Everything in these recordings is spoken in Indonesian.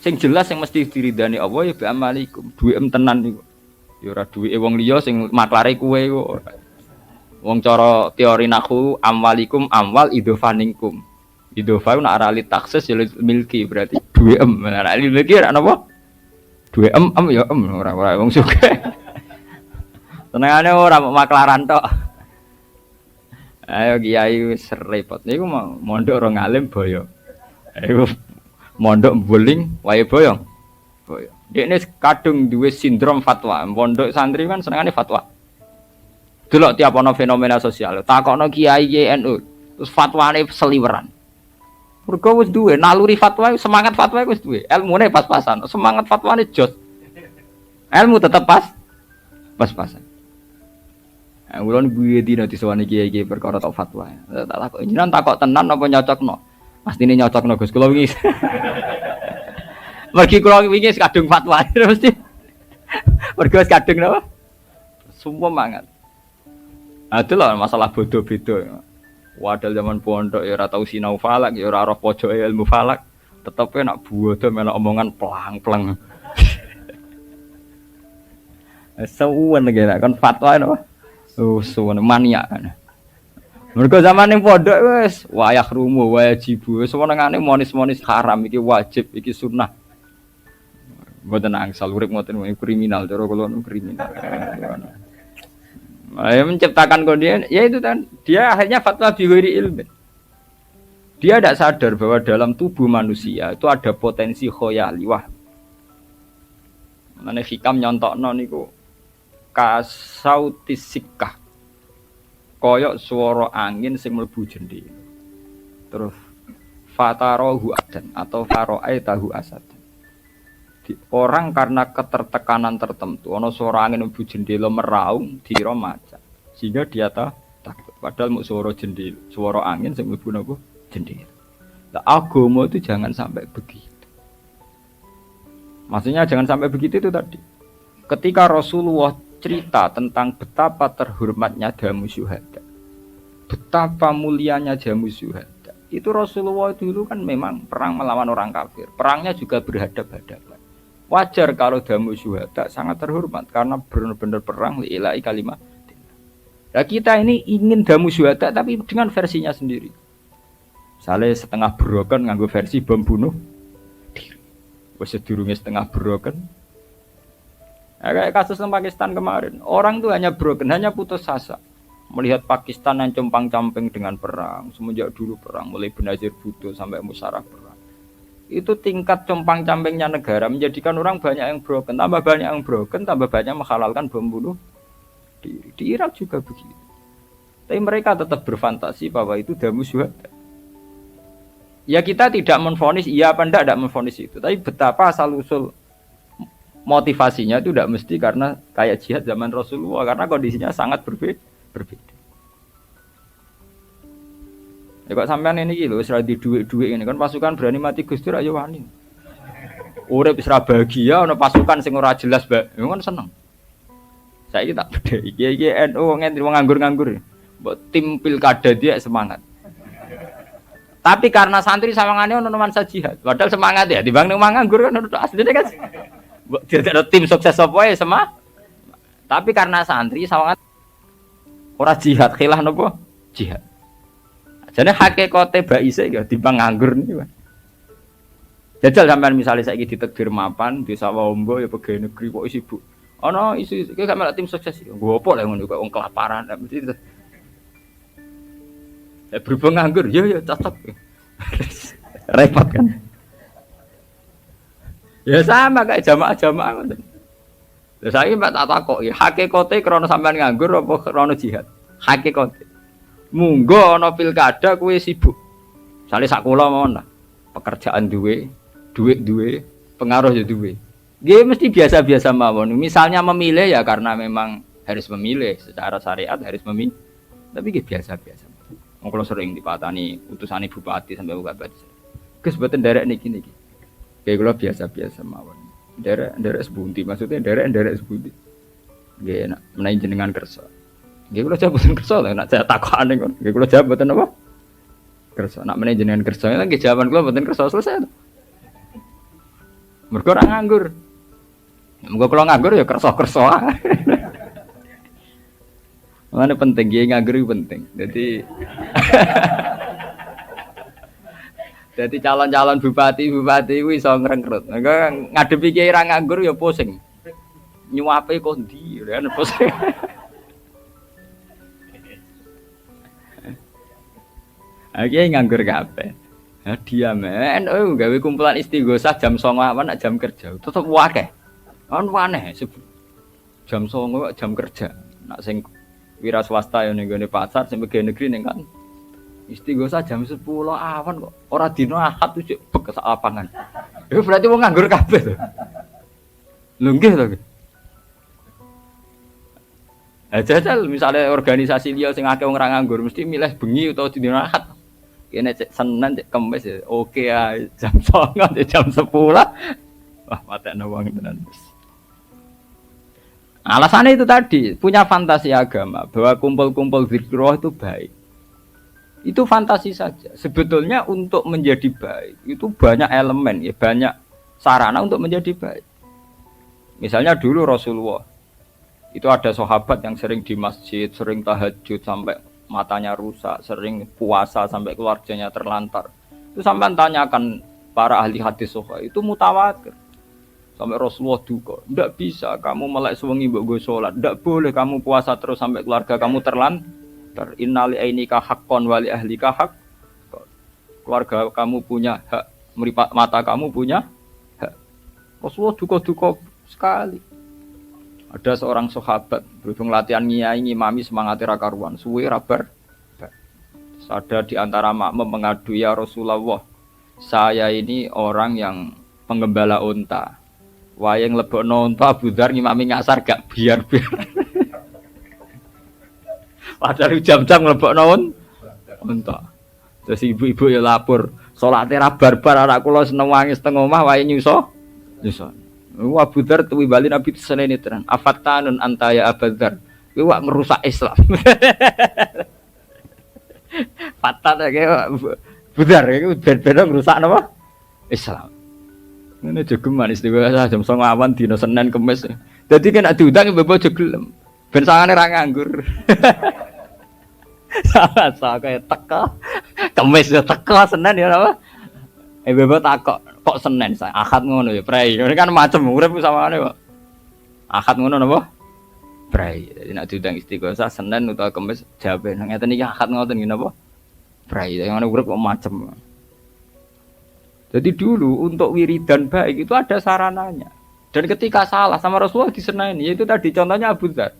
Sing jelas sing mesti diridani Allah ya bi amalikum. Duwe tenan niku. Ya ora duwe wong liya sing maklare kowe kok. Wong cara teori nahwu amwalikum amwal idhofaningkum. Idhofa nek ora li taksis ya milki berarti duwe nek ora li milki ora napa? Duwe ya ora wong sugih. Senengane ora maklaran tok. Ayo kiai wis repot. Niku mondok ora ngalim boyo. Ayo mondok boling wae boyong. Boyo. Dekne kadung duwe sindrom fatwa. Pondok santri kan senengane fatwa. Delok tiap ana fenomena sosial, takokno kiai NU, terus fatwane seliweran. Mergo wis duwe naluri fatwa, semangat fatwa wis duwe. Ilmune pas-pasan, semangat fatwane jos. Ilmu tetep pas-pasan. Ulun buye dina disowani kiai-kiai perkara tok fatwa. Tak takok jenengan takok tenan apa nyocokno? Pastine nyocokno Gus. Kula wingi. Mergi kula wingi kadung fatwa mesti. Mergo kadung napa? Sumpah mangat. Adalah masalah bodoh beda. Wadal zaman pondok ya ora tau sinau falak, ya ora roh pojoke ilmu falak. Tetepe nak bodoh melok omongan plang-plang. Suwen iki kan fatwa napa? Suwen maniak kan. Mergo zaman ning pondok wis wayah rumu, wajib. Senengane monis-monis haram iki wajib, iki sunnah. Mboten angsal urip ngoten kriminal cara kula kriminal. Menciptakan kondisi, ya itu kan dia akhirnya fatwa bighairi ilmin. Dia tidak sadar bahwa dalam tubuh manusia itu ada potensi khoyali. Wah, mana hikam nyontokno niku kasautisika, koyok suara angin sing mlebu jendela. Terus fatarohu adan atau faroai tahu asad. Orang karena ketertekanan tertentu, ono suara angin mlebu jendela meraung dira macan. Sehingga dia takut. Padahal mau suara jendela, suara angin sing mlebu napa jendela. Lah agama itu jangan sampai begitu. Maksudnya jangan sampai begitu itu tadi. Ketika Rasulullah cerita tentang betapa terhormatnya jamu syuhada, betapa mulianya jamu syuhada, itu Rasulullah dulu kan memang perang melawan orang kafir. Perangnya juga berhadapan-hadapan. Wajar kalau damu syuhada sangat terhormat karena benar-benar perang lillahi kalimat. Nah kita ini ingin damu syuhada tapi dengan versinya sendiri. Misalnya setengah broken nganggo versi bom bunuh diri. Wes sedurunge setengah broken. Nah, kayak kasus di Pakistan kemarin, orang itu hanya broken, hanya putus asa melihat Pakistan yang compang-camping dengan perang. Semenjak dulu perang, mulai Benazir Bhutto sampai Musharraf perang. Itu tingkat compang-campingnya negara menjadikan orang banyak yang broken, tambah banyak yang broken, tambah banyak menghalalkan bom bunuh diri. Di Irak juga begitu. Tapi mereka tetap berfantasi bahwa itu damu syuhada. Ya kita tidak menvonis iya apa tidak menvonis itu. Tapi betapa asal usul motivasinya itu tidak mesti karena kayak jihad zaman Rasulullah, karena kondisinya sangat berbeda. Ya kok sampean ini iki lho wis ra di dhuwit-dhuwit ngene kan pasukan berani mati Gus Dur ayo wani. Urip wis ra bahagia ana pasukan sing ora jelas, Mbak. Ya kan seneng. Saiki tak bedheki iki NU ngentri wong nganggur-nganggur. Mbok tim pilkada dia semangat. Tapi karena santri sawangane ono nuansa jihad. Padahal semangat ya dibanding nganggur kan asline kan. Mbok ada tim sukses apa ya sama. Tapi karena santri sawangan ora jihad khilaf napa? Jihad. Jadi hakikate baise ya timbang nganggur niku. Jajal sampean misale saiki ditegir mapan desa Wombo ya pegawai negeri kok sibuk. Ana isu iki gak melok tim sukses. Nggo opo lek ngono kok wong kelaparan mesti. Berhubung nganggur ya cocok. Repot kan. Ya sama kayak jamaah-jamaah ngoten. Lah saiki mbak tak takoki, hakikate krana sampean nganggur apa krana jihad? Hakikate. Munggo ana pilkada kowe sibuk. Sale sak kula mawon lah. Pekerjaan duwe, duit duwe, pengaruh ya duwe. Nggih mesti biasa-biasa mawon. Misalnya memilih ya karena memang harus memilih secara syariat harus memilih. Tapi nggih biasa-biasa. Wong kula sering dipatani utusane bupati sampai bupati. Gus mboten nderek niki. Kayak kula biasa-biasa mawon. Nderek sebundi maksudnya nderek sebundi. Nggih enak menawi jenengan kersa. Nggih kula jabaten kersa lho nek saya takokane kon. Nggih kula jabaten apa? Kersa. Nek menawi jenengan kersa nggih jawaban kula mboten kersa selesai. Mergo ora nganggur. Mergo kalau nganggur ya kerso-kerso ae. Mana penting ya nganggur itu penting. Jadi calon-calon bupati itu iso ngrekrut. Ngadepi kiai ra nganggur ya pusing. Nyuape kok ndi ya pusing. Kiai nganggur kabeh. Dia men, gawe kumpulan istighosah jam 09.00 nak jam kerja. Tetep akeh. Kan aneh jam 09.00 jam kerja. Nak sing wira swasta yang ning pasar sing pegawai negeri ning kan istighosah jam 10 awan kok ora dina Ahad tuh bek sak lapangan. Itu berarti wong nganggur kabeh to. Lho nggih to. Jajal misalnya organisasi liya sing akeh wong ora nganggur mesti milih bengi utawa dina Ahad. Kene cek Senin cek Kamis ya oke ya jam 09.00 jam 10. Wah matekno wong tenan. Alasannya itu tadi, punya fantasi agama bahwa kumpul-kumpul zikroh itu baik. Itu fantasi saja. Sebetulnya untuk menjadi baik itu banyak elemen ya, banyak sarana untuk menjadi baik. Misalnya dulu Rasulullah itu ada sahabat yang sering di masjid, sering tahajud sampai matanya rusak, sering puasa sampai keluarganya terlantar. Itu sampai tanyakan para ahli hadis itu mutawatir. Sampai Rasulullah duka, tidak bisa kamu melek sewengi mbok go salat, tidak boleh kamu puasa terus sampai keluarga kamu terlantar. Innali ainika haqqon wali ahlika haqq. Keluarga kamu punya hak, mata kamu punya hak. Rasulullah duka-duka sekali. Ada seorang sahabat berhubung latihan ngiyai ngimami semangat ra karuan, suwe ra bar. Ada di antara makmum mengadu, ya Rasulullah, saya ini orang yang penggembala unta. Wayang lebokno unta Abu Dzar ngimami ngasar gak biar-biar. Padahal jam-jam lebokno unta. Terus ibu-ibu ya lapor, salate ra barbar anak kula seneng wangis teng omah wae nyuso. Abu Dzar tuwi bali Nabi senene tenan. Afatanun anta ya Abu Dzar. Kowe wak ngerusak Islam. Fatat ya Abu Dzar iku ben-ben ngerusak napa? Islam. Ini jogeman istighosah jam 09.00 awan dina Senin Kamis. Dadi kan nek diundang mbok aja gelem. Ben sangane ra nganggur. Sa kaya teka. Kamis ya teka, Senin ya apa? Mbok takok, kok Senin saya Ahad ngono ya, Prai. Ini kan macem urip samane kok. Ahad ngono napa? Prai. Jadi nek diundang istighosah Senin utawa Kamis jawabe ngeten iki Ahad ngoten ngene apa? Prai. Yang urip kok macem. Jadi dulu untuk wiridan baik itu ada sarananya. Dan ketika salah sama Rasulullah disenani, yaitu tadi contohnya Abu Dzar.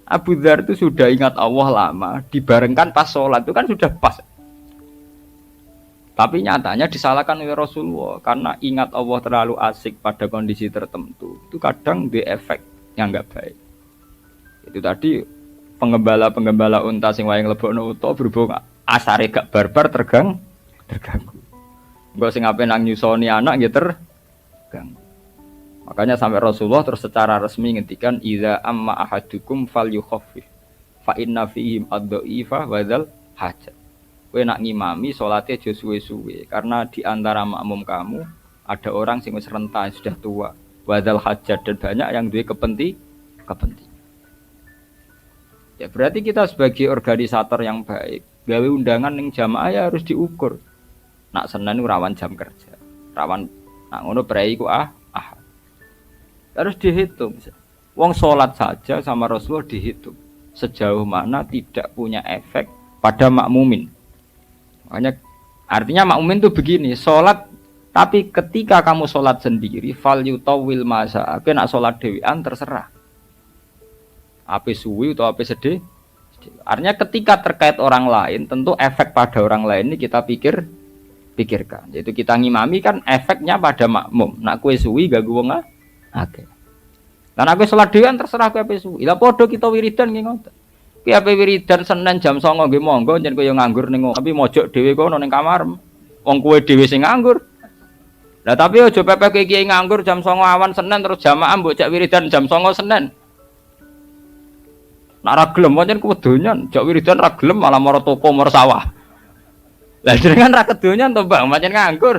Abu Dzar itu sudah ingat Allah lama, dibarengkan pas sholat itu kan sudah pas. Tapi nyatanya disalahkan oleh Rasulullah karena ingat Allah terlalu asik pada kondisi tertentu. Itu kadang di efek yang enggak baik. Itu tadi penggembala unta sing wayang lebokno uta berhubung asare gak barbar terganggu. Enggak sing ape nang nyusoni anak nggih terganggu. Makanya sampai Rasulullah terus secara resmi ngendikan idza amma ahadukum falyukhaffif fa inna fihim ad-dha'ifa wa dzal hajat. Kowe nak ngimami salate aja suwe-suwe karena di antara makmum kamu ada orang sing wis renta sudah tua, wa dzal hajat dan banyak yang duwe kepentingan. Ya berarti kita sebagai organisator yang baik, gawe undangan ning jamaah ya harus diukur. Nak Senin rawan jam kerja, rawan nak ngono prei ku harus dihitung. Wong sholat saja sama Rasulullah dihitung sejauh mana tidak punya efek pada makmumin. Makanya artinya makmumin itu begini, sholat tapi ketika kamu sholat sendiri, fal yutawil masa, aku nak sholat dewean terserah. Ape suwi atau ape sedih. Artinya ketika terkait orang lain, tentu efek pada orang lain ini kita pikirkan. Yaitu kita ngimami kan efeknya pada makmum. Nak kue suwi gak gue nggak? Oke. Dan aku sholat dewan terserah kue suwi. Lah podo kita wiridan nggih ngoten. Ki ape wiridan Senin jam 09.00 nggih monggo yen kowe yo nganggur ning tapi mojok dhewe kono ning kamar. Wong kowe dhewe sing nganggur. Lah tapi aja pepek kiai nganggur jam 09.00 awan Senin terus jamaah mbok jak wiridan jam 09.00 Senin. Nak ra gelem pancen kuwedonyan, jak wiridan ra gelem malah mara toko mara sawah. Lah jenengan ra kedonyan to, Mbak, pancen nganggur.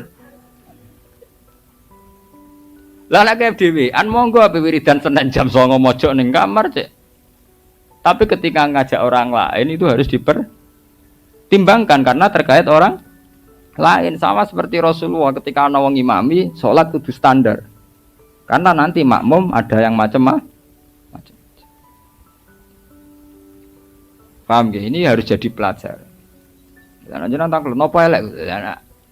Lah lek dhewean monggo ape wiridan Senin jam 09.00 mojok ning kamar, Cek. Tapi ketika ngajak orang lain itu harus dipertimbangkan karena terkait orang lain. Sama seperti Rasulullah ketika ana wong imami salat kudu standar. Karena nanti makmum ada yang macam-macam. Paham nggih? Ini harus jadi pelajaran. Lan jenengan tak napa elek.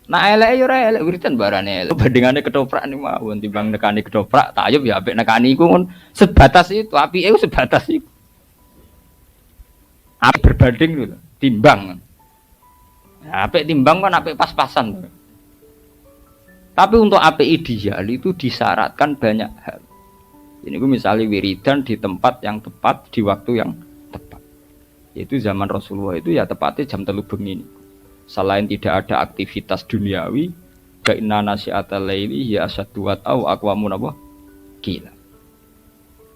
Nah elek yo ora elek wiridan barane elek. Bandingane ketoprak niku mawon timbang nekani ketoprak, tayub ya apik nekani iku kon sebatas itu, apike sebatas itu. Apik berbanding lho, timbang. Ya, apik timbang kan apik pas-pasan. Tapi untuk apik ideal itu disyaratkan banyak hal. Ini gue misalnya wiridan di tempat yang tepat, di waktu yang tepat. Yaitu zaman Rasulullah itu ya tepatnya jam 3 bengi. Selain tidak ada aktivitas duniawi, ka'inna nasi'atal laili ya asyaddu wat'au aqwamun apa? Gila.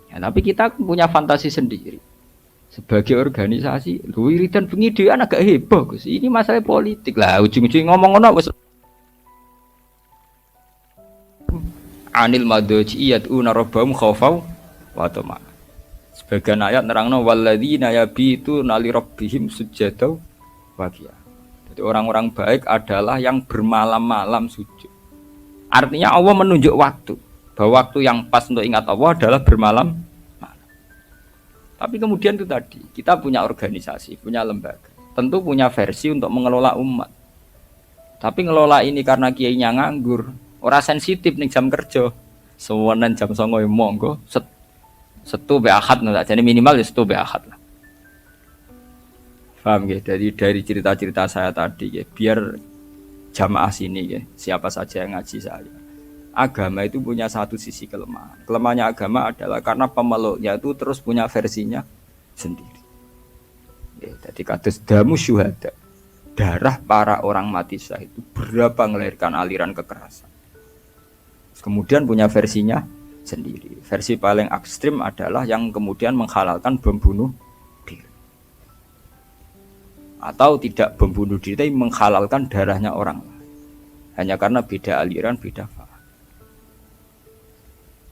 Ya, tapi kita punya fantasi sendiri. Sebagai organisasi, wiridan bengi dhewe agak heboh, Gus. Ini masalah politik lah, ujung-ujung ngomong ngono wis anil madji yad'una rabbahum khaufau wa tama'an. Sebagian ayat nerangno walladzina yabituna li rabbihim sujada wa qiyam. Jadi orang-orang baik adalah yang bermalam-malam sujud. Artinya Allah menunjuk waktu, bahwa waktu yang pas untuk ingat Allah adalah bermalam. Tapi kemudian itu tadi, kita punya organisasi, punya lembaga, tentu punya versi untuk mengelola umat. Tapi ngelola ini karena kiainya nganggur, ora sensitif nih jam kerja. Sewenan jam 09.00 monggo setu be ahad nah, jadi minimal ya setu be ahad lah. Paham ya? Dari cerita-cerita saya tadi ya, biar jamaah sini ya, siapa saja yang ngaji saya. Agama itu punya satu sisi kelemahan. Kelemahannya agama adalah karena pemeluknya itu terus punya versinya sendiri. Ya, jadi kados damu syuhada. Darah para orang mati syahid itu berapa melahirkan aliran kekerasan. Kemudian punya versinya sendiri. Versi paling ekstrim adalah yang kemudian menghalalkan bom bunuh diri. Atau tidak bom bunuh diri, tapi menghalalkan darahnya orang lain. Hanya karena beda aliran, beda faham.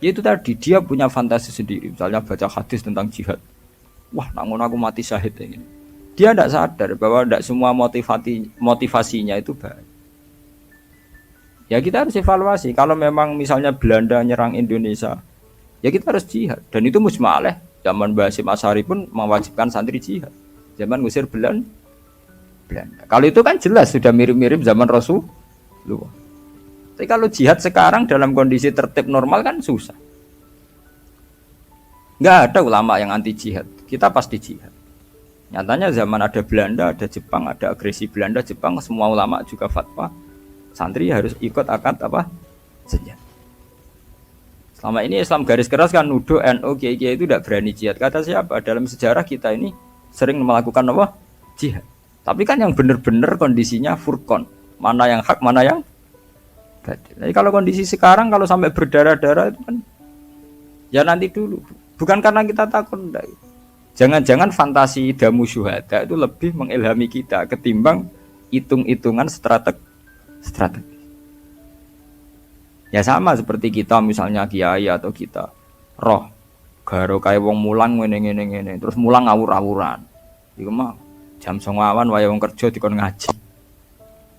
Itu tadi, dia punya fantasi sendiri. Misalnya baca hadis tentang jihad. Wah, nangun aku mati syahid ini. Dia tidak sadar bahwa tidak semua motivasinya itu baik. Ya kita harus evaluasi. Kalau memang misalnya Belanda nyerang Indonesia, ya kita harus jihad. Dan itu mujma'aleh. Zaman Basim Asy'ari pun mewajibkan santri jihad. Zaman ngusir Belanda. Kalau itu kan jelas sudah mirip-mirip zaman Rasulullah. Tapi kalau jihad sekarang dalam kondisi tertib normal kan susah. Nggak ada ulama yang anti jihad. Kita pasti jihad. Nyatanya zaman ada Belanda, ada Jepang, ada agresi Belanda, Jepang, semua ulama juga fatwa. Santri harus ikut akad apa? Senjata. Selama ini Islam garis keras kan nuduh NU Kiai-Kiai itu tidak berani jihad. Kata siapa? Dalam sejarah kita ini sering melakukan apa? Jihad. Tapi kan yang benar-benar kondisinya furqan. Mana yang hak, mana yang batil. Jadi kalau kondisi sekarang kalau sampai berdarah-darah itu kan ya nanti dulu. Bukan karena kita takut enggak. Jangan-jangan fantasi damu syuhada itu lebih mengilhami kita ketimbang hitung-hitungan strategi. Ya sama seperti kita misalnya kiai atau kita roh garo kayak wong mulang ngene terus mulang ngawur-awuran. Iku mah jam 09.00 wae wong kerja dikon ngaji.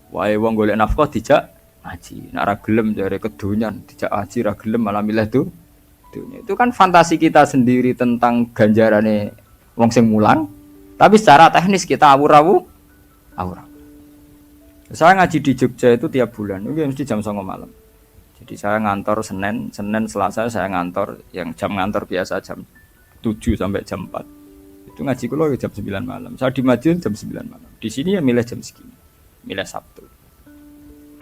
Wae wong golek nafkah dijak ngaji. Nek ora gelem jare kedonyan dijak ngaji ra gelem malah milih tuh. Itu kan fantasi kita sendiri tentang ganjarane wong sing mulang. Tapi secara teknis kita awur-awur. Saya ngaji di Jogja itu tiap bulan, itu mesti jam 09.00 malam. Jadi saya ngantor Senin, Selasa saya ngantor, yang jam ngantor biasa jam 7 sampai jam 4. Itu ngaji kulo jam 9 malam. Saya di Madiun jam 9 malam. Di sini ya milih jam segini, milih Sabtu.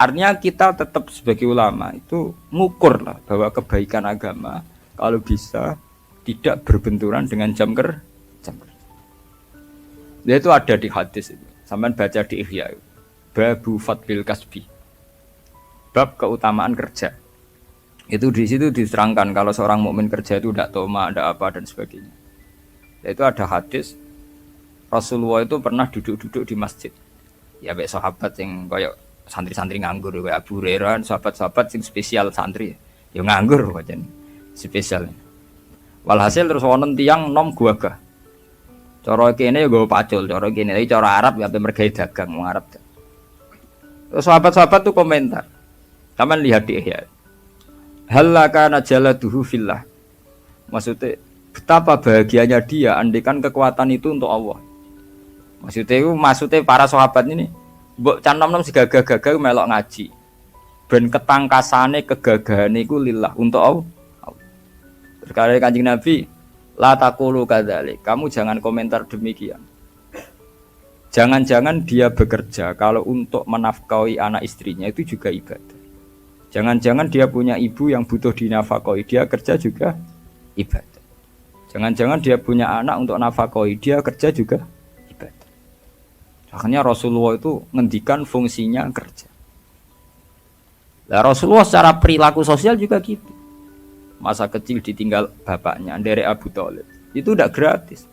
Artinya kita tetap sebagai ulama itu ngukur lah bahwa kebaikan agama kalau bisa tidak berbenturan dengan jam kerja. Itu ada di hadis itu. Sampean baca di Ihya itu. Babu fadlil kasbi, bab keutamaan kerja. Itu di situ diterangkan kalau seorang mukmin kerja itu tidak toma, tidak apa dan sebagainya. Itu ada hadis Rasulullah itu pernah duduk-duduk di masjid. Ya baik sahabat yang kayak santri-santri nganggur kayak Abu Hurairah, sahabat-sahabat yang spesial santri. Ya nganggur pancen. Spesial. Walhasil terus wonten tiyang nom gagah. Cara kene ya nggo pacul, cara kene iki cara Arab ya ape mergawe dagang wong Arab. Terus sahabat-sahabat tuh komentar. Taman lihat di Ihya. Halaka najaladuhu fillah. Maksudnya betapa bahagianya dia andekan kekuatan itu untuk Allah. Maksudnya para sahabat ini mbok can nom-nom sigagah-gagah melok ngaji. Ben ketangkasane kegagahane iku lillah untuk Allah. Berkali Kanjeng Nabi, la taqulu kadzalik. Kamu jangan komentar demikian. Jangan-jangan dia bekerja kalau untuk menafkahi anak istrinya itu juga ibadah. Jangan-jangan dia punya ibu yang butuh dinafkahi, dia kerja juga ibadah. Jangan-jangan dia punya anak untuk nafkahi, dia kerja juga ibadah. Makanya Rasulullah itu ngendikan fungsinya kerja. Nah, Rasulullah secara perilaku sosial juga gitu. Masa kecil ditinggal bapaknya dari Abu Thalib. Itu udah gratis.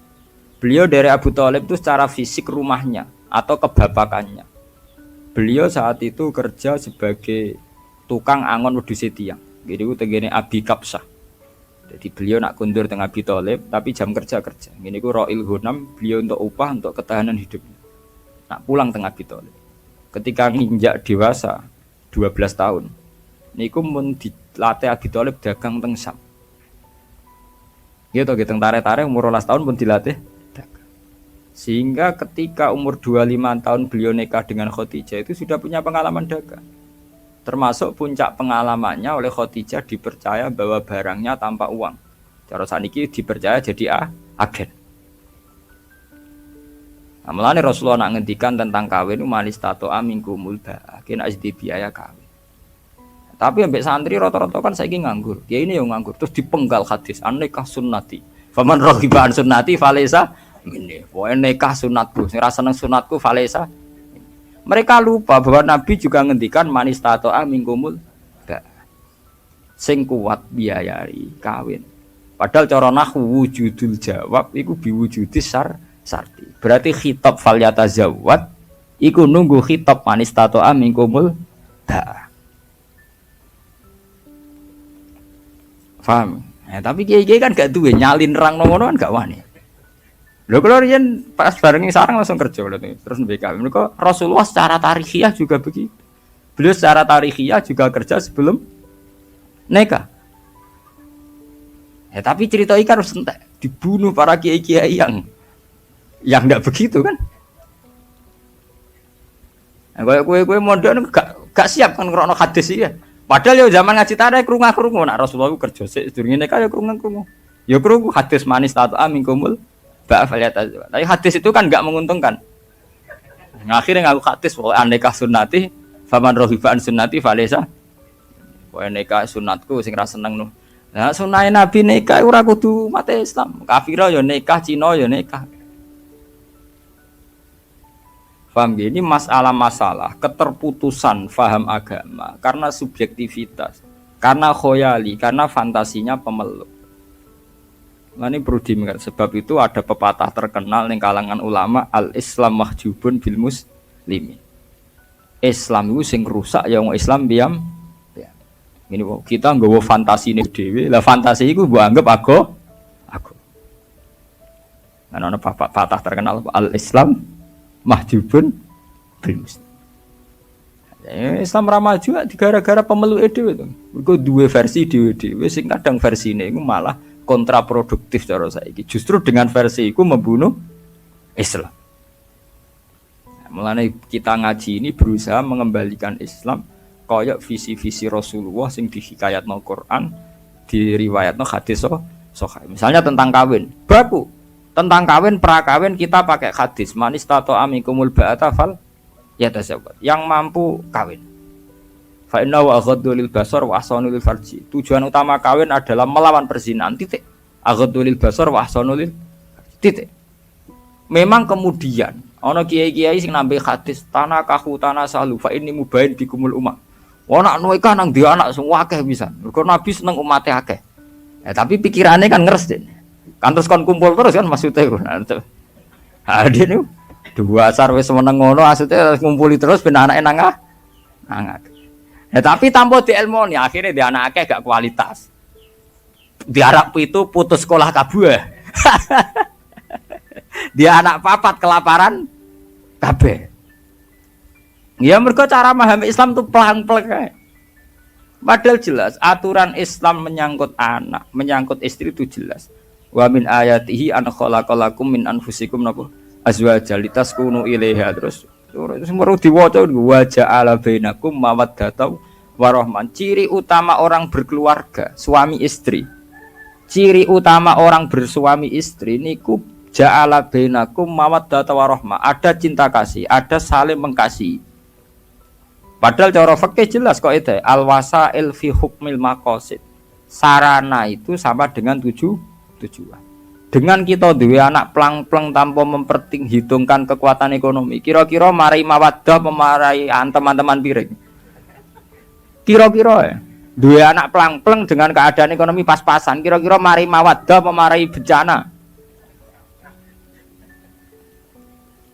Beliau dari Abu Thalib itu secara fisik rumahnya atau kebapakannya. Beliau saat itu kerja sebagai tukang angon wedhus tiang. Jadi itu tegene Abi Kapsah. Jadi beliau nak kundur teng Abi Thalib tapi jam kerja. Ini ku Ra'il Ghanam, beliau untuk upah untuk ketahanan hidupnya. Nak pulang teng Abi Thalib. Ketika nginjak dewasa 12 tahun. Niku mun dilatih Abi Thalib dagang teng Syam. Gitu teng tarik-tarik umur 12 tahun pun dilatih dagang. Sehingga ketika umur 25 tahun beliau nikah dengan Khadijah itu sudah punya pengalaman dagang. Termasuk puncak pengalamannya oleh Khadijah dipercaya bawa barangnya tanpa uang. Cara saniki dipercaya jadi agen. Nah, mulane Rasulullah nak ngendikan tentang kawin manis tato amingkumul ba, kena asdi biaya kawin. Tapi ambek santri rata-rata kan saiki nganggur. Ya ini yang nganggur terus dipenggal hadis an-nikah sunnati. Faman raghiba an sunnati falaysa minni. Pokoke nikah sunatku, sing ra seneng sunatku falaysa. Mereka lupa bahwa Nabi juga ngendikan manis tato amingkumul ba. Sing kuat biayai kawin. Padahal cara nahwu wujudul jawab iku biwujudis sarti. Berarti khitab falyata zawat iku nunggu khitab manis tato amingkumul ba. Paham? Tapi kiai-kiai kan gak duwe nyalin rang ngono kan gak wani. Lho kalau riyen pas bareng sarang langsung kerja terus BK. Mereka Rasulullah secara tarikhiyah juga begitu. Beliau secara tarikhiyah juga kerja sebelum nikah. Tapi cerita ikan harus entek dibunuh para kiai-kiai yang enggak begitu kan. Kayak kue modern gak siap kan ngrono hadis iki. Padahal ya zaman ngaji tarik krungu-krungu nak Rasulullah ku kerja sik sedurunge nikah ya krungu-krungu. Ya krungu hadis manis tato amingkumul ba'faliyata. Tapi hadis itu kan enggak menguntungkan. Akhirnya ngaku hadis pokoke nikah sunnati faman raghiba an sunnati falaysa. Pokoke nikah sunatku sing ra seneng no. Nah sunahe Nabi nikah ora kudu umat Islam. Kafira ya nikah, Cina ya nikah. Paham ya? Ini masalah keterputusan faham agama karena subjektivitas, karena khoyali, karena fantasinya pemeluk. Nah ini perlu diingat. Sebab itu ada pepatah terkenal di kalangan ulama, al-Islam mahjubun bil muslimin. Islam itu sing rusak ya wong Islam diam. Ini kita nggawa fantasi ini dhewe. Lah fantasi iku mbok anggap aku. Nah ana pepatah terkenal al-Islam mahjubun bil muslim. Islam ramah juga gara-gara pemeluk dhewe to. Mergo duwe versi dhewe-dhewe sing kadang versine iku malah kontraproduktif cara saiki. Justru dengan versi iku membunuh Islam. Nah, mulane kita ngaji ini berusaha mengembalikan Islam kaya visi-visi Rasulullah sing dihikayatno Quran, diriwayatno hadis sahih. Misalnya tentang kawin. Baku tentang kawin prakawin kita pakai hadis manis tato amikumul ba'ata fal ya tasawwur yang mampu kawin fa inna wa aghaddu lil basar wa ahsanu lil farji. Tujuan utama kawin adalah melawan perzinahan titik. Aghaddu lil basar wa ahsanu lil titik. Memang kemudian ana kiai-kiai sing nambe hadis tanah kahu tanah salu fa inni mubain bikumul umma. Wong nak nikah nang dia anak semua akeh pisan. Mergo Nabi seneng umate akeh. Tapi pikirannya kan ngeres deh. Kan terus kon kumpul terus kan maksudnya dia nih dua asar wis meneng ngono maksudnya ngumpuli terus ben anake nang Ya, tapi tanpa diilmoni akhirnya dia anak akeh gak kualitas. Diarap itu putus sekolah kabeh. Dia anak papat kelaparan kabeh. Ya mergo cara memahami Islam tuh pelang-pelang. Padahal jelas aturan Islam menyangkut anak, menyangkut istri itu jelas. Wa min ayatihi an khalaqalakum min anfusikum napa azwaja litaskunu ilaiha terus semua diwaca wa ja'ala bainakum mawaddatan warahman. Ciri utama orang berkeluarga, suami istri. Ciri utama orang bersuami istri niku ja'ala bainakum mawaddatan warahmah. Ada cinta kasih, ada saling mengasihi. Padahal cara fikih jelas kok itu al-wasail fi hukmil maqasid. Sarana itu sama dengan tujuan. Dengan kita duwe anak plang-plang tanpa memperhitungkan kekuatan ekonomi, kira-kira marai mawaddah memarai teman-teman piring. Kira-kira ya, duwe anak plang-plang dengan keadaan ekonomi pas-pasan, kira-kira marai mawaddah memarai bencana.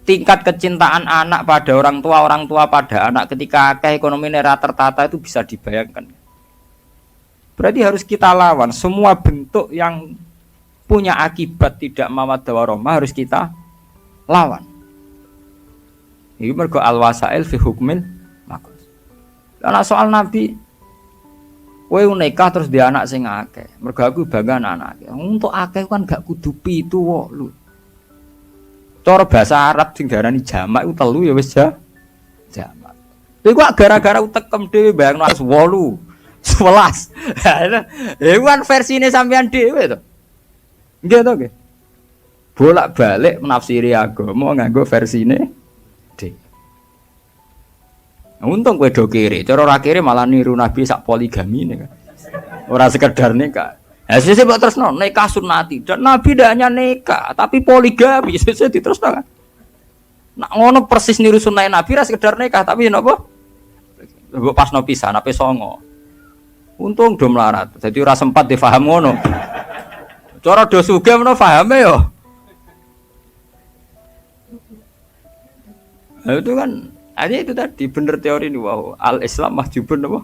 Tingkat kecintaan anak pada orang tua pada anak ketika ekonomi nera tertata itu bisa dibayangkan. Berarti harus kita lawan semua bentuk yang punya akibat tidak mawaddah warahmah harus kita lawan. Ini mergo al-wasail fi hukmil maqas. Karena soal Nabi, kowe nikah terus dia anak sing akeh. Mergo aku bangga anak akeh. Untuk akeh kan gak kudu 7 kok lho. Cara bahasa Arab sing diarani jamak iku 3 ya wis jamak. Iku gara-gara utekem dhewe bayangno 8, 11. Iku kan versine sampean dhewe to. Nggih to nggih. Bolak-balik menafsiri agama nganggo versine dhewe. Untung kowe do kiri, cara ora kiri malah niru Nabi sak poligami nih kan. Ora sekedar nikah. Sisi buat terus nikah sunnati dan Nabi tidak hanya nikah tapi poligami sisi terus kan. Nak ngono persis niru sunnah Nabi ras sekedar nikah tapi napa? Mbok pasno pisan ape songo. Untung do melarat. Jadi ora sempat difaham ngono. Cara do sugih menawa pahame yo. Nah, itu kan ada itu tadi bener teori ini wow al-Islam mahjubun apa?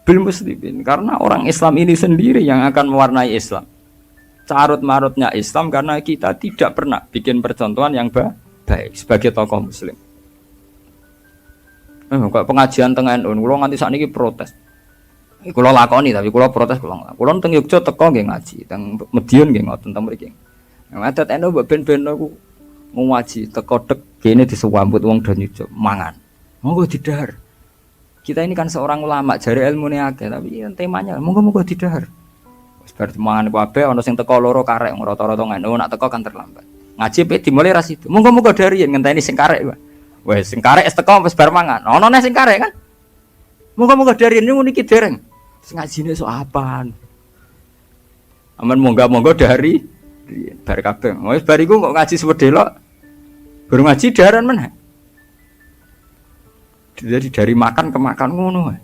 Bil muslimin karena orang Islam ini sendiri yang akan mewarnai Islam. Carut marutnya Islam karena kita tidak pernah bikin percontohan yang baik sebagai tokoh muslim. Kok pengajian tengah NU kula nganti sakniki protes. Kula lakoni tapi kula protes kula. Kula teng Yogya teko nggih ngaji, teng Medion nggih ngoten teng mriki. Ngadat NU mbok ben-ben aku ngaji teko dek kene disambut wong do nyucuk mangan. Monggo didahar. Kita ini kan seorang ulama, jari ilmu ini akeh, tapi temanya moga-moga didahar. Wis bar mangan kabeh ana sing teko loro karek rata-rata ngono, nak teko kan terlambat. Ngaji pe dimulai ras itu. Moga-moga dari yen ngenteni sing karek. Wis sing karek teko wis bar mangan. Ana neh sing karek kan. Moga-moga dari ini niki dereng. Sing ngajine sok apaan. Aman moga-moga dari bar kabeh. Wis bar iku kok ngaji sewedelok. Baru ngaji daharan meneh. Jadi dari makan ke makan ngono.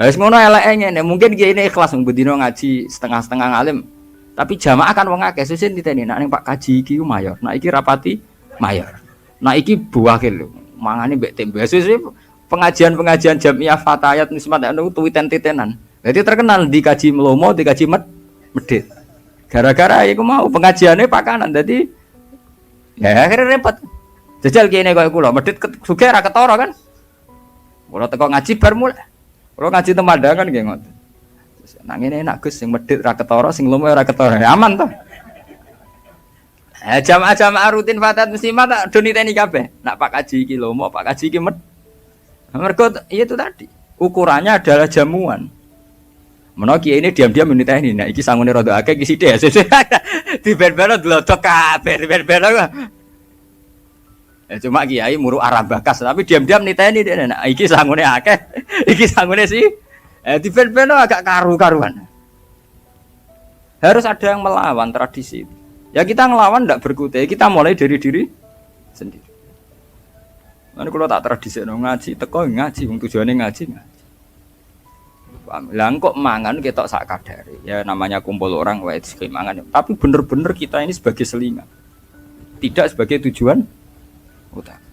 Wis ngono eleke ngene, mungkin ki ini ikhlas mbendino ngaji setengah-setengah ngalim. Tapi jamaah kan wong akeh susin diteni nek ning Pak Kaji iki mayor. Nek iki rapati mayor. Nek iki buwakil lho. Mangane mbek tembe. Susi pengajian-pengajian jamiah fatayat nismat anu tuwiten-titenan. Jadi terkenal di kaji Melomo, di kaji Medit. Gara-gara iku mau pengajiannya pakanan. Jadi ya akhirnya repot. Jajal kene koyo kula, Medit sugih ra ketara kan. Kula teko ngaji bar mulai. Kula ngaji temandangan nggih ngoten. Nang ngene enak Gus sing Medit ra ketara, sing Lomo ora ketara. Aman to. Jamaah-jamaah rutin fatat muslimat tak do niteni kabeh. Nak Pak Kaji iki Lomo, Pak Kaji iki Medit. Mergo itu tadi. Ukurannya adalah jamuan. Menawa kiai ini diam-diam niteni. Nah iki sangune rada akeh iki sithik. Di ben-ben dlodok kabeh, ben-ben. Cuma kiai muru arah bakas tapi diam-diam niteni dene. Nah, iki sangune akeh, iki sangune sih. Di ben-ben agak karu-karuan. Harus ada yang melawan tradisi. Ya kita ngelawan ndak berkutik, kita mulai dari diri sendiri. Kan kalau tak tradisi ngaji, teko ngaji, wong tujuane ngaji. Lah kok mangan ketok sak kadare. Ya namanya kumpul orang wae mangan. Tapi bener-bener kita ini sebagai selingan. Tidak sebagai tujuan utama.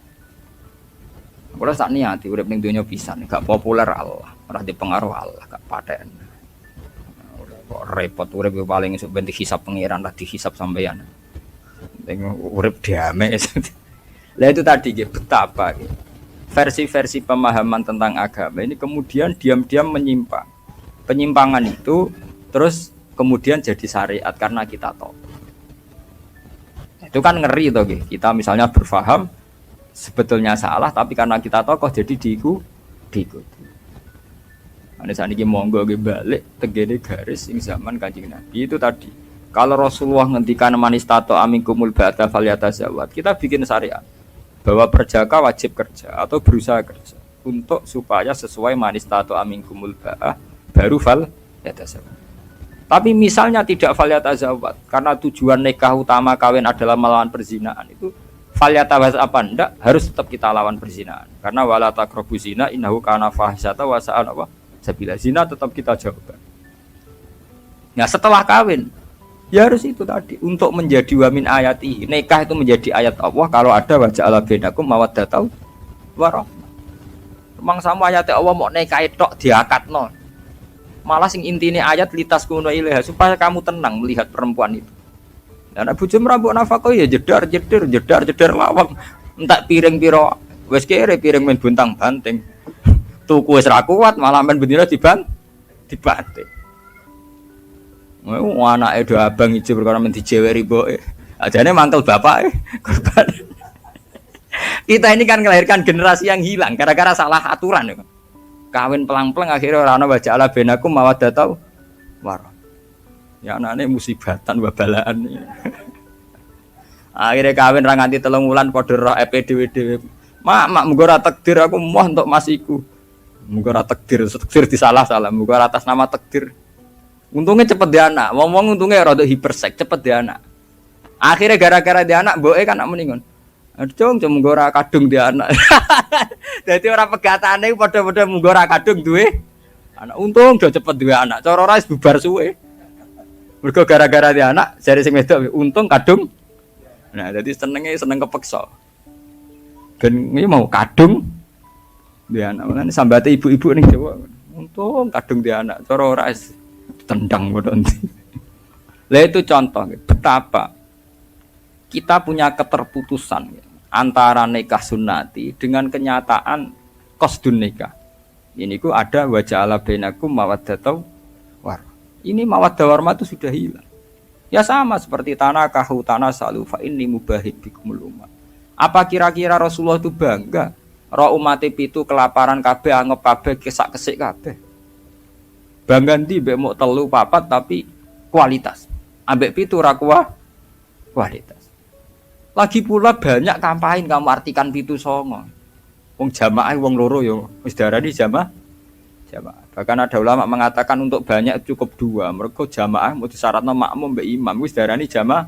Kula sak niati urip ning donya pisan, gak populer Allah, ora dipengaruh Allah, gak paten. Kok repot urip paling esuk ben dihisab pangeran lah dihisab sampeyan. Penting urip damai. Lah itu tadi nggih betapa gitu. Versi-versi pemahaman tentang agama ini kemudian diam-diam menyimpang. Penyimpangan itu terus kemudian jadi syariat karena kita tahu. Itu kan ngeri toh nggih. Kita misalnya berfaham sebetulnya salah tapi karena kita tahu kok jadi diikuti. Ane saniki monggo nggih balik tegene garis ing zaman Kanjeng Nabi itu tadi. Kalau Rasulullah ngendikan manistato aminkumul ba'da falyatazawwad, kita bikin syariat bahwa perjaka wajib kerja atau berusaha kerja untuk supaya sesuai manistato aminkumul ba'a baru falyatazawwad. Tapi misalnya tidak falyatazawwad karena tujuan nikah utama kawin adalah melawan perzinahan itu falyatazawwad apa ndak harus tetap kita lawan perzinahan karena wala taqrabu zina innahu kana fahisatan wa sa'a apa sabila zina tetap kita jawabkan. Nah setelah kawin ya harus itu tadi untuk menjadi wamin ayati nikah itu menjadi ayat Allah kalau ada wajah ala bainakum mawaddatau warahmah. Memang sama ayat Allah mau nikah tok diakatno. Malah sing intine ayat litas kuno ilaha supaya kamu tenang melihat perempuan itu. Dan Abu Jumrah mbok nafkah ya jedar lawang entak piring piro wis kere piring men buntang banting. Tuku wis ra kuat malah men bendina dibanting. Anake do abang ijo perkara men dijeweri mboke. Ajane mangkel bapake korban. Kita ini kan melahirkan generasi yang hilang gara-gara salah aturan ya. Kawin pelang-pelang akhirnya ora ana wajah ala benakum mawaddatau warah. Ya anane musibatan wabalaan. Akhirnya kawin ra nganti 3 wulan padha ro EPDW. Mak muga ora takdir aku moh entuk mas iku. Muga ora takdir disalah-salah, muga ora atas nama takdir. Untungnya cepet dia anak, ngomong untungnya rada hipersek, cepet dia anak. Akhirnya gara-gara dia anak, boe kan nak meningon. Aduh, cuma ora kadung dia anak. Jadi orang pegatane pada munggah ora kadung duwe anak. Untung do cepet duwe anak. Cara ora wis bubar suwe. Mergo gara-gara dia anak, jare sing wedok untung kadung. Nah, jadi seneng kepeksa. Dan ini mau kadung dia anak. Mulane sambate ibu-ibu ning Jawa. Untung kadung dia anak. Cara ora wis tendang bodon. Lah itu contoh betapa kita punya keterputusan antara nikah sunnati dengan kenyataan qasdun nikah. Ini ku ada wajah ala bainakum mawaddatau war. Ini mawaddah warma itu sudah hilang. Ya sama seperti tanah kahu tanah salu fa inni mubahid bikumul umat. Apa kira-kira Rasulullah itu bangga ro umat pitu kelaparan kabeh anggap kabeh kesak-kesik kabeh. Bangga ndi mbek mok 3 4 tapi kualitas. Ambek pitu ora kualitas. Lagi pula banyak kampain kamu artikan pitu songo. Wong jamaah wong loro yo wis darani jamaah. Bahkan ada ulama mengatakan untuk banyak cukup 2. Mergo jamaah mau disyaratno makmum mbek imam wis darani jamaah.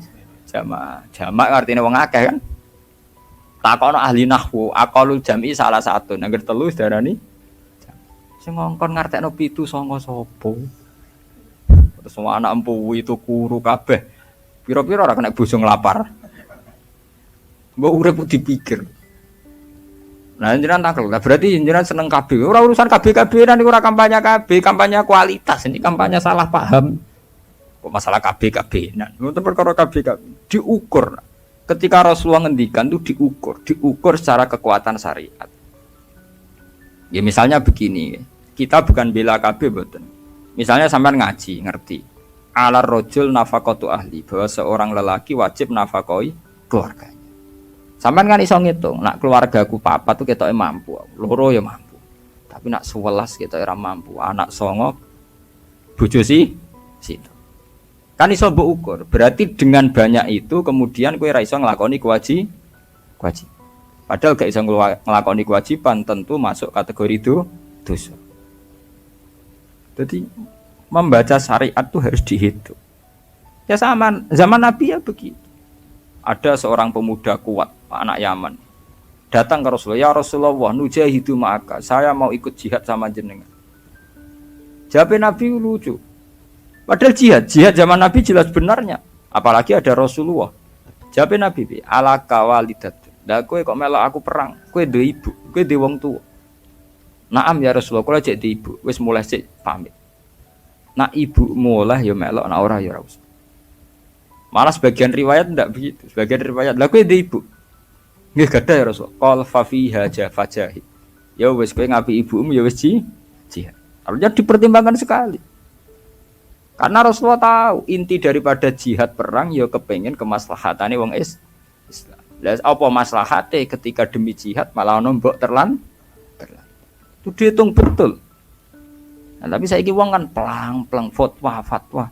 Jamaah artine wong akeh kan. Takono ahli nahwu aqalul jam'i salah satu. Nangger 3 wis darani sing ngongkon ngartekno pitu songo sapa? Terus semua anak empu itu kuru kabeh. Pira-pira ora kena bojo nglapar. Mbok urip dipikir. Nah, jenengan takel. Berarti jenengan seneng kabeh. Ora urusan kabeh-kabehan niku ora kampanye kabeh, kampanye kualitas. Ini kampanye salah paham. Kok masalah kabeh-kabehan. Mboten perkara kabeh-kabeh. Diukur. Ketika Rasulullah ngendikan itu diukur secara kekuatan syariat. Ya misalnya begini, kita bukan bela kabeh mboten. Misalnya sampean ngaji, ngerti. Alar rajul nafaqatu ahli, bahwa seorang lelaki wajib nafakoi keluarganya. Sampean kan iso ngitung, nak keluargaku papat tuh ketoke mampu, loro ya mampu. Tapi nak 11 ketoke ora mampu, anak 9 bojo situ. Kan iso mbok ukur. Berarti dengan banyak itu kemudian kowe ora iso nglakoni kewajiban. Padahal gak iso nglakoni kewajiban tentu masuk kategori itu dosa. Jadi membaca syariat itu harus dihitung. Ya sama zaman Nabi ya begitu. Ada seorang pemuda kuat, anak Yaman, datang ke Rasulullah, ya Rasulullah, nujahidu ma'aka, saya mau ikut jihad sama jenengan. Jawab Nabi lucu. Padahal jihad zaman Nabi jelas benarnya. Apalagi ada Rasulullah. Jawab Nabi, ala kawalidat. Lah kowe kok melok aku perang, kowe duwe ibu, kowe duwe wong tuwa. Naam ya Rasulullah, kula cek di ibu, wis mulai sik pamit. Nak ibu mulai ya melok, nak ora ya ora usah. Malah sebagian riwayat ndak begitu, sebagian riwayat lah kowe di ibu. Nggih gadah ya Rasul. Qal fa fiha jafajahid. Ya wis kowe ngapi ibumu ya wis jihad. Artinya dipertimbangkan sekali. Karena Rasulullah tahu inti daripada jihad perang ya kepengin kemaslahatane wong Islam. Lah apa maslahate ketika demi jihad malah ono mbok terlan. Itu dihitung betul. Nah, tapi saiki wong kan pelang-pelang fatwa.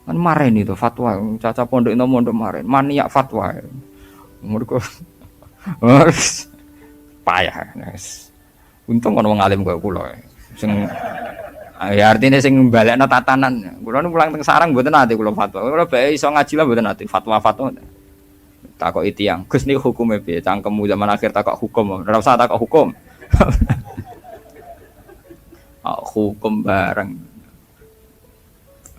Kan maren itu fatwa, caca pondok itu mondok maren, maniak fatwa. Mergo payah. Untung ono wong alim kaya kula. Sing ya artinya sing balekno tatanan. Kula nu pulang teng sarang mboten ate kula fatwa. Kula bae iso ngaji lah mboten ate fatwa-fatwa. Takoki tiyang, Gus niku hukume piye? Cangkemmu zaman akhir takok hukum. Ora usah takok hukum. Hukum bareng.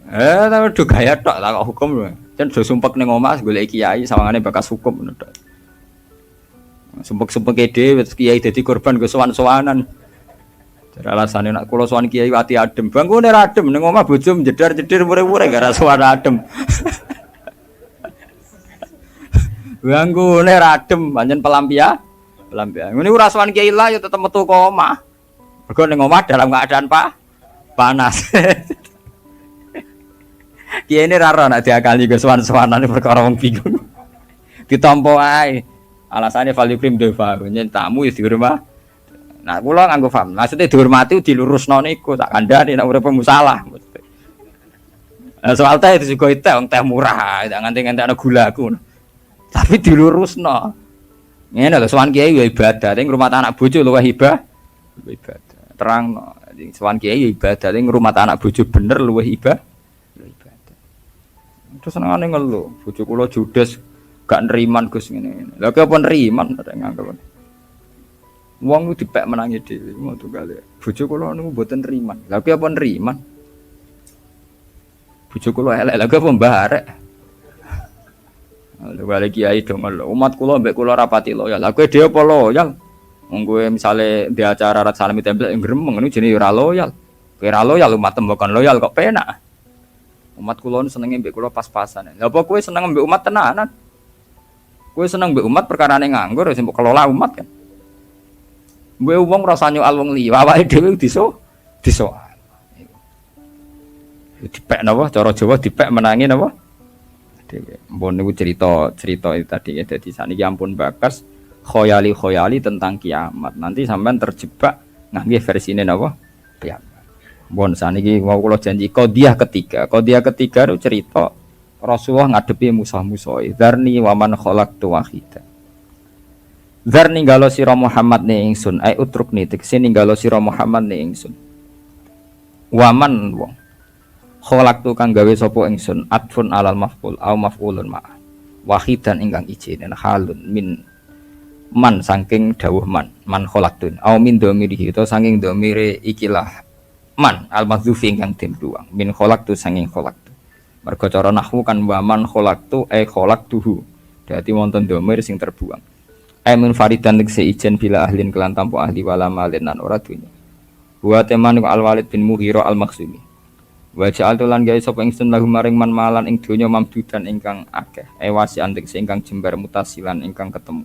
Tapi do gaya tok takok hukum lho. Jan do sumpek ning omah golek kiai sawangane bakas hukum ngono tok. Sumpek-sumpeke dhewe kiai dadi korban go sowan-sowanan. Jare alasane nek kula sowan kiai ati adem. Bangkune ra adem ning omah bojo jedar-jedir mure-mure gara sowan adem. Bangkune ra adem pancen pelampian. Ngene ora sowan kiai lah ya tetep metu ke omah. Mergo ning omah dalam keadaan panas. Kiai ini raro nek diakali ke sowan-sowanane perkara wong bingung. Ditampa ae. Alasane valikrim deva, nyen tamu ya dihormati. Nah, kula nganggo paham. Maksudnya dihormati dilurusno niku tak kandhani nek urip musalah. Soal teh itu juga teh murah, tak nganti-nganti ana gulaku. Tapi dilurusno. Ngene lho sowan kiai ya ibadah, ning rumah anak bojo luwih ibadah. Terang sowan kiai ibadah ning rumah anak bojo bener luwih ibadah. Terus senengane ngeluh, bojo kula judes gak neriman Gus ngene. Lha kok apa neriman nek nganggep. Wong ku dipek menangi dhewe ngono kali. Bojo kula niku mboten neriman. Lha kok apa neriman? Bojo kula elek, lha kok apa mbarek. Lha kali kiai do ngeluh, umat kula mbek kula rapati loyal. Lha kowe dhewe apa loyal? Wong kowe misale di acara rat salami templek gremeng niku jenenge ora loyal. Kowe ora loyal umat tembokan loyal kok penak. Umat kula senenge mbek kula pas-pasan. Lha apa kowe seneng mbek umat tenanan? Kowe seneng mbek umat perkarane nganggur wis mbok kelola umat kan. Mbek wong rasa nyoal wong liya, awake dhewe disoal. Dipek napa cara Jawa dipek menangi napa? Dhewe. Mpun niku cerita itu tadi ya dadi saniki ampun bakas khoyali tentang kiamat. Nanti sampean terjebak ngangge versine napa? Kiamat. Bon saniki mau kula janji qadhiyah ketiga itu cerita Rasulullah ngadepi musuh-musuh. Dzarni wa man khalaqtu wahida. Dzarni ningalo sira Muhammad ne ingsun, ai utrukni tegese ninggalo sira Muhammad ne ingsun. Waman wong khalaqtu kang gawe sapa ingsun atfun alal maf'ul au maf'ulun ma. Wahidan ingkang ijine halun min man saking dawuh man khalaqtun au min dhamiri to saking dhamire ikilah man al-madzufi ingkang den duwang min khalaqtu sanging khalaqtu mergo cara nahwu kan wa man khalaqtu khalaqtuhu dadi wonten dhamir sing terbuang min faridan tegese ijen bila ahlin kelan tanpa ahli wala malin lan ora dunya wa teman al-walid bin muhira al-makhzumi wa ja'altu lan gawe sapa ingsun lahu maring man malan ing donya mamdudan ingkang akeh wasi tegese ingkang jembar mutasilan ingkang ketemu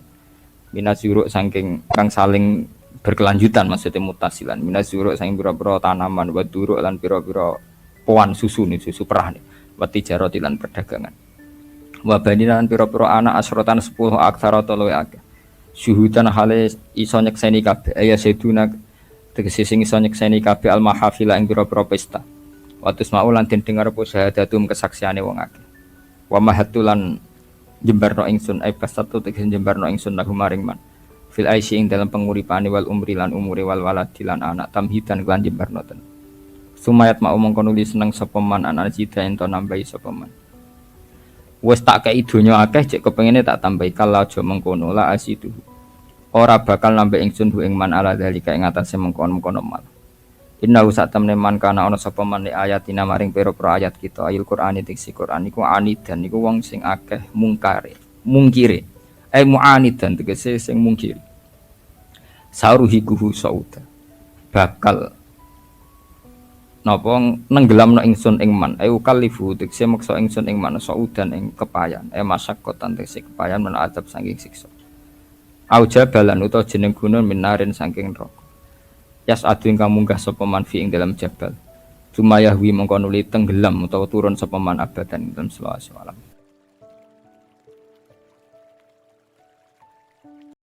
minazuruk saking kang saling berkelanjutan maksudnya mutasilan minazuruk saking pira-pira tanaman wa duruk lan pira-pira poan susu nih susu perah nih wa tijarati lan perdagangan wa bani lan pira-pira anak asrotan 10 aksara to luwih akeh syuhudan hale iso nyekseni kabeh ya seduna tegese sing iso nyekseni kabeh al mahafila ing pira-pira pesta wa tusma'u lan den dengar apa syahadatum kesaksiane wong akeh wa mahatulan jembarno ingsun pasatu tegese jembarno ingsun lahu maring man fil aisy ing dalam penguripane wal umri lan umure wal waladi lan anak tamhidan lan jembarno ten sumayat mau mongko nuli seneng sapa man anak cita ento nambahi sapa man wis tak kei donya akeh cek kepengine tak tambahi kala aja mengkono la asidu ora bakal nambah ingsun hu ing man ala dalika ing atase mengkon-mengkono mal inna usatamne man kana ana sapa man ayatina maring pira-pira ayat kita ayat Qur'an iki Qur'an iku anidan niku wong sing akeh mungkire Mu'anidan tegese sing mungkiri. Saruhikuhu sauda. Bakal napa nenggelamno ingsun ing man kalifu tegese meksa ingsun ing man saudan ing kepayan masyaqqatan tegese kepayan men adab saking siksa au jabalan utawa jeneng gunung minarin saking neraka yas adu ingkang munggah sapa man fi ing dalam jabal sumayahwi mengko nuli tenggelam utawa turun sapa man abadan dalam selawase alam.